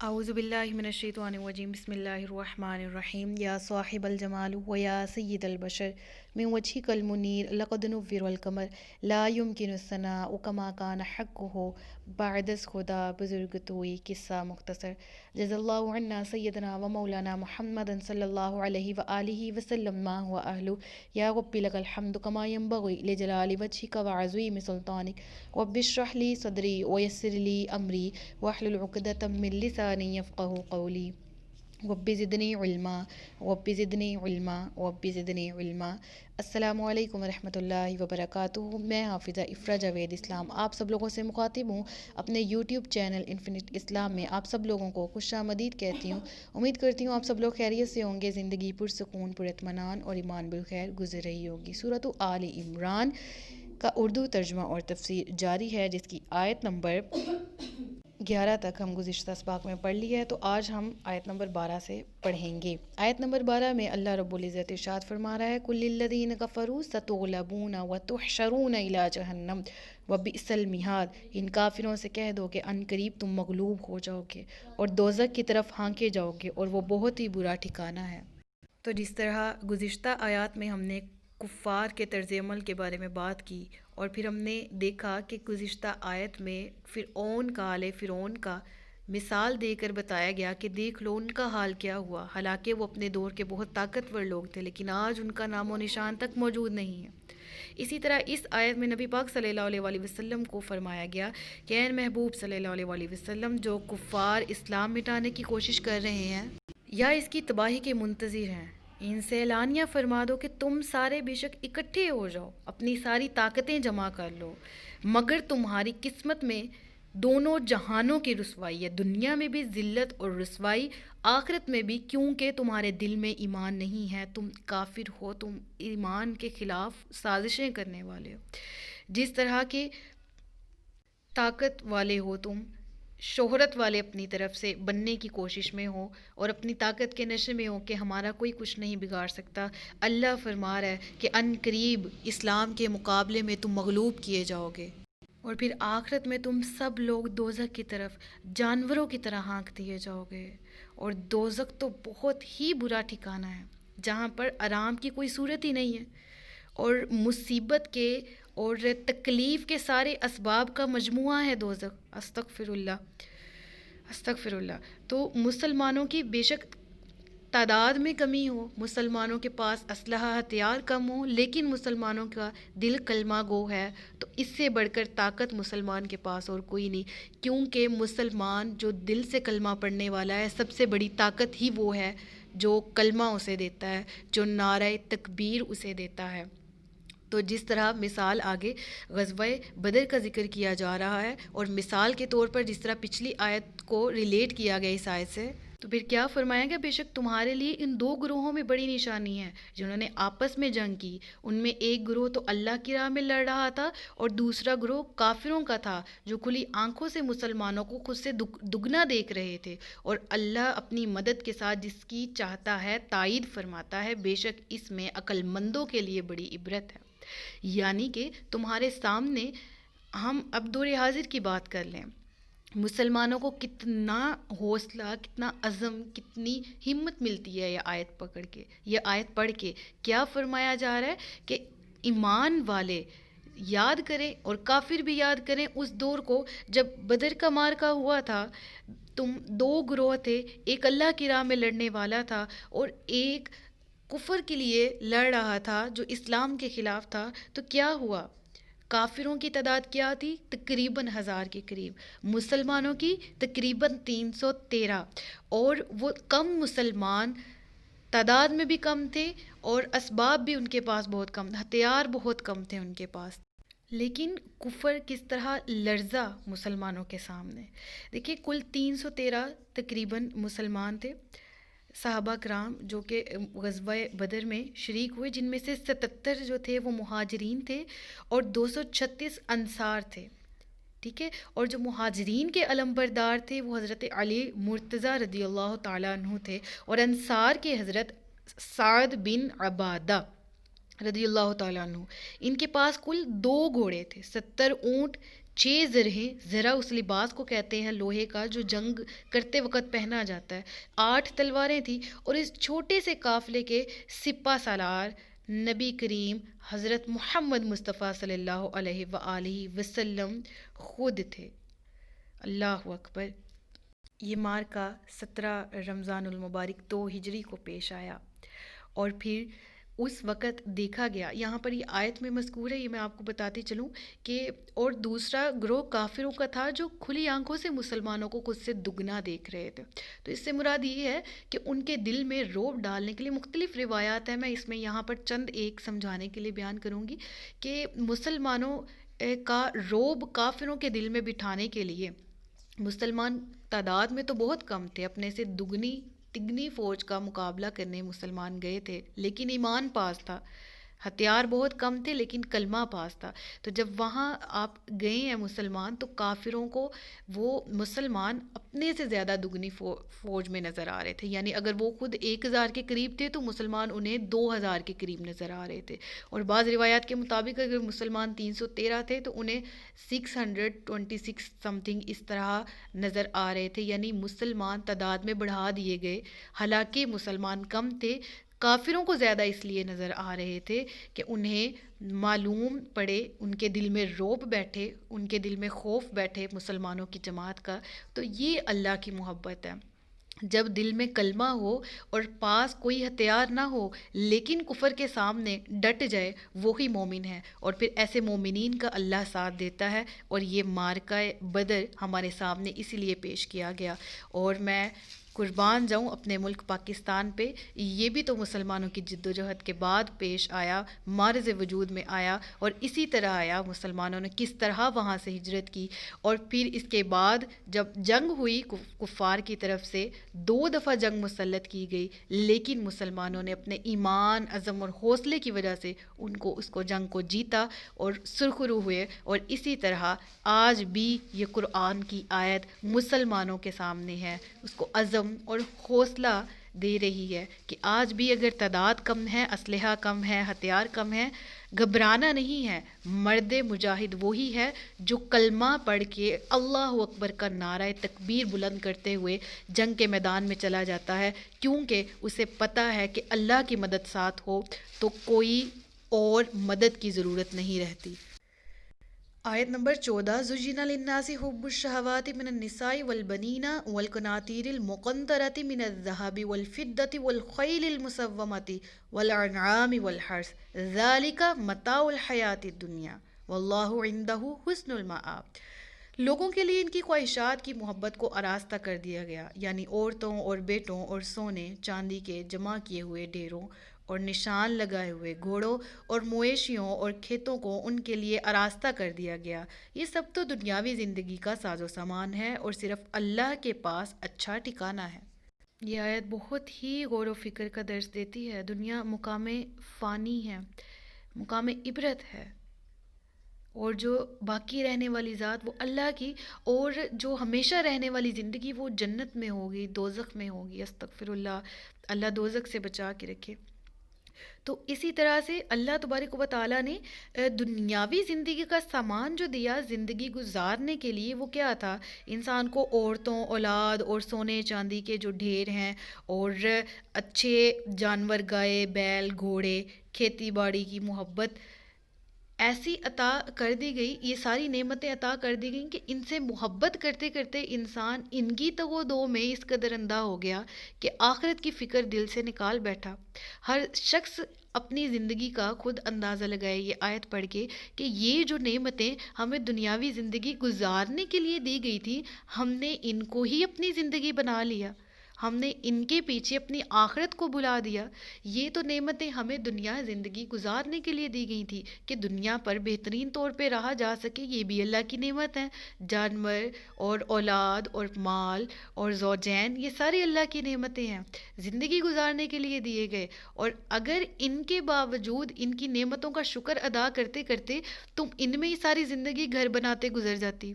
اعوذ باللہ من الشیطان الرجیم بسم اللہ الرحمن الرحیم یا صاحب الجمال و یا سید البشر من وجهک المنیر لقد نور القمر لا يمكن الثناء كما كان حقه بعد از خدا بزرگ توئی قصہ مختصر جزا اللہ عنا سیدنا و مولانا محمد صلی اللہ علیہ وآلہ وسلم ما هو اہلو یا رب لک الحمد كما ينبغي لجلال وجهك وعظیم سلطانک رب اشرح لي صدری ويسر لي امری واحلل عقدة من لسانی یفقهوا قولی رب زدنی علما رب زدنی علما رب زدنی علما۔ السلام علیکم ورحمۃ اللہ وبرکاتہ۔ میں حافظہ افرا جاوید اسلام آپ سب لوگوں سے مخاطب ہوں اپنے یوٹیوب چینل انفینٹ اسلام میں۔ آپ سب لوگوں کو خوش آمدید کہتی ہوں۔ امید کرتی ہوں آپ سب لوگ خیریت سے ہوں گے، زندگی پرسکون پراطمینان اور ایمان بالخیر گزر رہی ہوگی۔ سورۃ آل عمران کا اردو ترجمہ اور تفسیر جاری ہے، جس کی آیت نمبر 11 تک ہم گزشتہ اسباق میں پڑھ لی ہے، تو آج ہم آیت نمبر 12 سے پڑھیں گے۔ آیت نمبر 12 میں اللہ رب العزت ارشاد فرما رہا ہے قُلْ لِلَّذِينَ كَفَرُوا سَتُغْلَبُونَ وَتُحْشَرُونَ إِلَىٰ جَهَنَّمَ وَبِئْسَ الْمِہَادُ۔ ان کافروں سے کہہ دو کہ ان قریب تم مغلوب ہو جاؤ گے اور دوزخ کی طرف ہانکے جاؤ گے، اور وہ بہت ہی برا ٹھکانہ ہے۔ تو جس طرح گزشتہ آیات میں ہم نے کفار کے طرز عمل کے بارے میں بات کی، اور پھر ہم نے دیکھا کہ گزشتہ آیت میں فرعون کا مثال دے کر بتایا گیا کہ دیکھ لو ان کا حال کیا ہوا، حالانکہ وہ اپنے دور کے بہت طاقتور لوگ تھے، لیکن آج ان کا نام و نشان تک موجود نہیں ہے۔ اسی طرح اس آیت میں نبی پاک صلی اللہ علیہ وآلہ وسلم کو فرمایا گیا کہ اے محبوب صلی اللہ علیہ وآلہ وسلم، جو کفار اسلام مٹانے کی کوشش کر رہے ہیں یا اس کی تباہی کے منتظر ہیں، ان سے اعلانیہ فرما دو کہ تم سارے بے شک اکٹھے ہو جاؤ، اپنی ساری طاقتیں جمع کر لو، مگر تمہاری قسمت میں دونوں جہانوں کی رسوائی ہے، دنیا میں بھی ذلت اور رسوائی، آخرت میں بھی، کیونکہ تمہارے دل میں ایمان نہیں ہے، تم کافر ہو، تم ایمان کے خلاف سازشیں کرنے والے ہو۔ جس طرح کے طاقت والے ہو تم، شہرت والے اپنی طرف سے بننے کی کوشش میں ہو اور اپنی طاقت کے نشے میں ہو کہ ہمارا کوئی کچھ نہیں بگاڑ سکتا، اللہ فرما رہا ہے کہ ان قریب اسلام کے مقابلے میں تم مغلوب کیے جاؤ گے، اور پھر آخرت میں تم سب لوگ دوزخ کی طرف جانوروں کی طرح ہانک دیے جاؤ گے۔ اور دوزخ تو بہت ہی برا ٹھکانہ ہے، جہاں پر آرام کی کوئی صورت ہی نہیں ہے، اور مصیبت کے اور تکلیف کے سارے اسباب کا مجموعہ ہے دوزخ۔ استغفر اللہ، استغفر اللہ۔ تو مسلمانوں کی بے شک تعداد میں کمی ہو، مسلمانوں کے پاس اسلحہ ہتھیار کم ہو، لیکن مسلمانوں کا دل کلمہ گو ہے، تو اس سے بڑھ کر طاقت مسلمان کے پاس اور کوئی نہیں، کیونکہ مسلمان جو دل سے کلمہ پڑھنے والا ہے، سب سے بڑی طاقت ہی وہ ہے جو کلمہ اسے دیتا ہے، جو نعرہ تکبیر اسے دیتا ہے۔ تو جس طرح مثال آگے غزوہ بدر کا ذکر کیا جا رہا ہے، اور مثال کے طور پر جس طرح پچھلی آیت کو ریلیٹ کیا گیا اس آیت سے، تو پھر کیا فرمایا گیا، بے شک تمہارے لیے ان دو گروہوں میں بڑی نشانی ہے جنہوں نے آپس میں جنگ کی، ان میں ایک گروہ تو اللہ کی راہ میں لڑ رہا تھا، اور دوسرا گروہ کافروں کا تھا جو کھلی آنکھوں سے مسلمانوں کو خود سے دگنا دیکھ رہے تھے، اور اللہ اپنی مدد کے ساتھ جس کی چاہتا ہے تائید فرماتا ہے، بے شک اس میں عقل مندوں کے لیے بڑی عبرت ہے۔ یعنی کہ تمہارے سامنے ہم اب دور حاضر کی بات کر لیں، مسلمانوں کو کتنا حوصلہ، کتنا عزم، کتنی ہمت ملتی ہے یہ آیت پڑھ کے۔ کیا فرمایا جا رہا ہے کہ ایمان والے یاد کریں اور کافر بھی یاد کریں اس دور کو جب بدر کا معرکہ ہوا تھا، تم دو گروہ تھے، ایک اللہ کی راہ میں لڑنے والا تھا اور ایک کفر کے لیے لڑ رہا تھا جو اسلام کے خلاف تھا۔ تو کیا ہوا، کافروں کی تعداد کیا تھی؟ تقریباً 1000 کے قریب، مسلمانوں کی تقریباً 313، اور وہ کم مسلمان تعداد میں بھی کم تھے اور اسباب بھی ان کے پاس بہت کم، ہتھیار بہت کم تھے ان کے پاس، لیکن کفر کس طرح لرزا مسلمانوں کے سامنے۔ دیکھیں کل 313 تقریباً مسلمان تھے، صحابہ کرام جو کہ غزوہ بدر میں شریک ہوئے، جن میں سے 77 جو تھے وہ مہاجرین تھے اور 236 انصار تھے، ٹھیک ہے۔ اور جو مہاجرین کے علمبردار تھے وہ حضرت علی مرتضیٰ رضی اللہ تعالیٰ عنہ تھے، اور انصار کے حضرت سعد بن عبادہ رضی اللہ تعالیٰ عنہ۔ ان کے پاس کل 2 گھوڑے تھے، 70 اونٹ 6 زرہیں، زرہ اس لباس کو کہتے ہیں لوہے کا جو جنگ کرتے وقت پہنا جاتا ہے، 8 تلواریں تھیں، اور اس چھوٹے سے قافلے کے سپہ سالار نبی کریم حضرت محمد مصطفیٰ صلی اللہ علیہ وآلہ وسلم خود تھے۔ اللہ اکبر۔ یہ مارکہ 17 رمضان المبارک 2 ہجری کو پیش آیا، اور پھر اس وقت دیکھا گیا، یہاں پر یہ آیت میں مذکور ہے، یہ میں آپ کو بتاتی چلوں کہ اور دوسرا گروہ کافروں کا تھا جو کھلی آنکھوں سے مسلمانوں کو خود سے دگنا دیکھ رہے تھے۔ تو اس سے مراد یہ ہے کہ ان کے دل میں رعب ڈالنے کے لیے مختلف روایات ہیں، میں اس میں یہاں پر چند ایک سمجھانے کے لیے بیان کروں گی کہ مسلمانوں کا رعب کافروں کے دل میں بٹھانے کے لیے مسلمان تعداد میں تو بہت کم تھے، اپنے سے دگنی تگنی فوج کا مقابلہ کرنے مسلمان گئے تھے، لیکن ایمان پاس تھا، ہتھیار بہت کم تھے لیکن کلمہ پاس تھا۔ تو جب وہاں آپ گئے ہیں مسلمان، تو کافروں کو وہ مسلمان اپنے سے زیادہ دگنی فوج میں نظر آ رہے تھے، یعنی اگر وہ خود 1000 کے قریب تھے تو مسلمان انہیں 2000 کے قریب نظر آ رہے تھے، اور بعض روایات کے مطابق اگر مسلمان 313 تھے تو انہیں 626 سم تھنگ اس طرح نظر آ رہے تھے، یعنی مسلمان تعداد میں بڑھا دیے گئے، حالانکہ مسلمان کم تھے، کافروں کو زیادہ اس لیے نظر آ رہے تھے کہ انہیں معلوم پڑے، ان کے دل میں رعب بیٹھے، ان کے دل میں خوف بیٹھے مسلمانوں کی جماعت کا۔ تو یہ اللہ کی محبت ہے، جب دل میں کلمہ ہو اور پاس کوئی ہتھیار نہ ہو لیکن کفر کے سامنے ڈٹ جائے، وہی مومن ہے، اور پھر ایسے مومنین کا اللہ ساتھ دیتا ہے، اور یہ مارکہ بدر ہمارے سامنے اسی لیے پیش کیا گیا۔ اور میں قربان جاؤں اپنے ملک پاکستان پہ، یہ بھی تو مسلمانوں کی جد و جہد کے بعد پیش آیا، معرض وجود میں آیا، اور اسی طرح آیا، مسلمانوں نے کس طرح وہاں سے ہجرت کی، اور پھر اس کے بعد جب جنگ ہوئی کفار کی طرف سے 2 دفعہ جنگ مسلط کی گئی، لیکن مسلمانوں نے اپنے ایمان، عزم اور حوصلے کی وجہ سے اس جنگ کو جیتا اور سرخرو ہوئے، اور اسی طرح آج بھی یہ قرآن کی آیت مسلمانوں کے سامنے ہے، اس کو عزم اور حوصلہ دے رہی ہے کہ آج بھی اگر تعداد کم ہے، اسلحہ کم ہے، ہتھیار کم ہے، گھبرانا نہیں ہے، مرد مجاہد وہی ہے جو کلمہ پڑھ کے اللہ اکبر کا نعرہ تکبیر بلند کرتے ہوئے جنگ کے میدان میں چلا جاتا ہے، کیونکہ اسے پتہ ہے کہ اللہ کی مدد ساتھ ہو تو کوئی اور مدد کی ضرورت نہیں رہتی۔ آیت نمبر 14 زُجِّنَ لِلنَّاسِ حُبُّ الشَّهَوَاتِ مِنَ النِّسَاءِ وَالْبَنِينَ وَالْقَنَاطِيرِ الْمُقَنطَرَةِ مِنَ الذَّهَبِ وَالْفِضَّةِ وَالْخَيْلِ الْمُسَوَّمَةِ وَالْأَنْعَامِ وَالْحَرْثِ ذَلِكَ مَتَاعُ الْحَيَاةِ الدُّنْيَا وَاللَّهُ عِندَهُ حُسْنُ الْمَآبِ۔ لوگوں کے لیے ان کی خواہشات کی محبت کو آراستہ کر دیا گیا، یعنی عورتوں اور بیٹوں اور سونے چاندی کے جمع کیے ہوئے ڈھیروں اور نشان لگائے ہوئے گھوڑوں اور مویشیوں اور کھیتوں کو ان کے لیے آراستہ کر دیا گیا۔ یہ سب تو دنیاوی زندگی کا ساز و سامان ہے، اور صرف اللہ کے پاس اچھا ٹھکانہ ہے۔ یہ آیت بہت ہی غور و فکر کا درس دیتی ہے۔ دنیا مقام فانی ہے، مقام عبرت ہے، اور جو باقی رہنے والی ذات وہ اللہ کی، اور جو ہمیشہ رہنے والی زندگی وہ جنت میں ہوگی، دوزخ میں ہوگی، استغفر اللہ، اللہ دوزخ سے بچا کے رکھے۔ تو اسی طرح سے اللہ تبارک و تعالیٰ نے دنیاوی زندگی کا سامان جو دیا زندگی گزارنے کے لیے، وہ کیا تھا؟ انسان کو عورتوں، اولاد اور سونے چاندی کے جو ڈھیر ہیں، اور اچھے جانور، گائے، بیل، گھوڑے، کھیتی باڑی کی محبت ایسی عطا کر دی گئی، یہ ساری نعمتیں عطا کر دی گئیں کہ ان سے محبت کرتے کرتے انسان ان کی تگ و دو میں اس قدر اندھا ہو گیا کہ آخرت کی فکر دل سے نکال بیٹھا۔ ہر شخص اپنی زندگی کا خود اندازہ لگائے یہ آیت پڑھ کے کہ یہ جو نعمتیں ہمیں دنیاوی زندگی گزارنے کے لیے دی گئی تھی، ہم نے ان کو ہی اپنی زندگی بنا لیا، ہم نے ان کے پیچھے اپنی آخرت کو بھلا دیا۔ یہ تو نعمتیں ہمیں دنیا زندگی گزارنے کے لیے دی گئی تھی کہ دنیا پر بہترین طور پہ رہا جا سکے، یہ بھی اللہ کی نعمت ہے۔ جانور اور اولاد اور مال اور زوجین، یہ ساری اللہ کی نعمتیں ہیں، زندگی گزارنے کے لیے دیے گئے، اور اگر ان کے باوجود ان کی نعمتوں کا شکر ادا کرتے کرتے تم ان میں ہی ساری زندگی گھر بناتے گزر جاتی،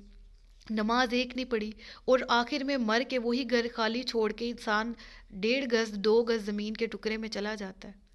نماز ایک نہیں پڑھی، اور آخر میں مر کے وہی گھر خالی چھوڑ کے انسان 1.5 گز 2 گز زمین کے ٹکڑے میں چلا جاتا ہے،